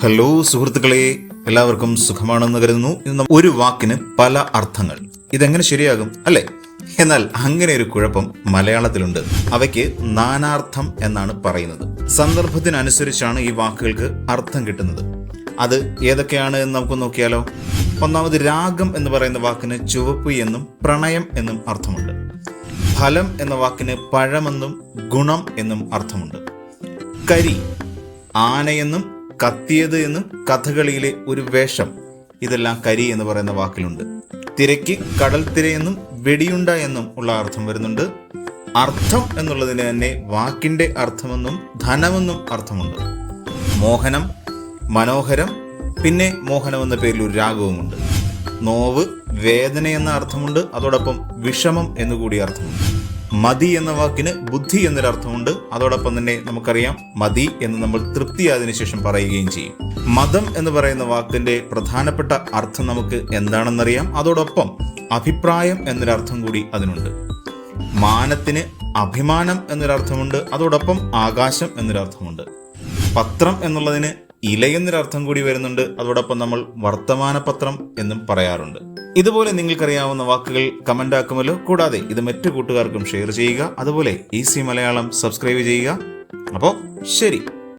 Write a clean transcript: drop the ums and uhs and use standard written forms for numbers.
Hello സുഹൃത്തുക്കളെ, എല്ലാവർക്കും സുഖമാണെന്ന് കരുതുന്നു. ഇന്ന് ഒരു വാക്കിന് പല അർത്ഥങ്ങൾ. ഇതെങ്ങനെ ശരിയാകും അല്ലേ? എന്നാൽ അങ്ങനെ ഒരു കുഴപ്പം മലയാളത്തിലുണ്ട്. അവയ്ക്ക് നാനാർത്ഥം എന്നാണ് പറയുന്നത്. സന്ദർഭത്തിനനുസരിച്ചാണ് ഈ വാക്കുകൾക്ക് അർത്ഥം കിട്ടുന്നത്. അത് ഏതൊക്കെയാണ് എന്ന് നമുക്ക് നോക്കിയാലോ. ഒന്നാമത്, രാഗം എന്ന് പറയുന്ന വാക്കിന് ചുവപ്പ് എന്നും പ്രണയം എന്നും അർത്ഥമുണ്ട്. ഫലം എന്ന വാക്കിന് പഴമെന്നും ഗുണം എന്നും അർത്ഥമുണ്ട്. കരി, ആനയെന്നും കത്തിയത് എന്നും കഥകളിയിലെ ഒരു വേഷം, ഇതെല്ലാം കരി എന്ന് പറയുന്ന വാക്കിലുണ്ട്. തിരക്ക് കടൽ തിരയെന്നും വെടിയുണ്ട എന്നും ഉള്ള അർത്ഥം വരുന്നുണ്ട്. അർത്ഥം എന്നുള്ളതിന് തന്നെ വാക്കിന്റെ അർത്ഥമെന്നും ധനമെന്നും അർത്ഥമുണ്ട്. മോഹനം, മനോഹരം, പിന്നെ മോഹനം എന്ന പേരിൽ ഒരു രാഗവുമുണ്ട്. നോവ്, വേദന എന്ന അർത്ഥമുണ്ട്. അതോടൊപ്പം വിഷമം എന്നുകൂടി അർത്ഥമുണ്ട്. മതി എന്ന വാക്കിന് ബുദ്ധി എന്നൊരർത്ഥമുണ്ട്. അതോടൊപ്പം തന്നെ നമുക്കറിയാം, മതി എന്ന് നമ്മൾ തൃപ്തിയായതിനു ശേഷം പറയുകയും ചെയ്യും. മതം എന്ന് പറയുന്ന വാക്കിന്റെ പ്രധാനപ്പെട്ട അർത്ഥം നമുക്ക് എന്താണെന്നറിയാം. അതോടൊപ്പം അഭിപ്രായം എന്നൊരർത്ഥം കൂടി അതിനുണ്ട്. മാനത്തിന് അഭിമാനം എന്നൊരർത്ഥമുണ്ട്. അതോടൊപ്പം ആകാശം എന്നൊരർത്ഥമുണ്ട്. പത്രം എന്നുള്ളതിന് ഇല എന്നൊരർത്ഥം കൂടി വരുന്നുണ്ട്. അതോടൊപ്പം നമ്മൾ വർത്തമാനപത്രം എന്നും പറയാറുണ്ട്. ഇതുപോലെ നിങ്ങൾക്കറിയാവുന്ന വാക്കുകൾ കമന്റ് ആക്കുമല്ലോ. കൂടാതെ ഇത് മറ്റു കൂട്ടുകാർക്കും ഷെയർ ചെയ്യുക. അതുപോലെ ഈസി മലയാളം സബ്സ്ക്രൈബ് ചെയ്യുക. അപ്പോൾ ശരി.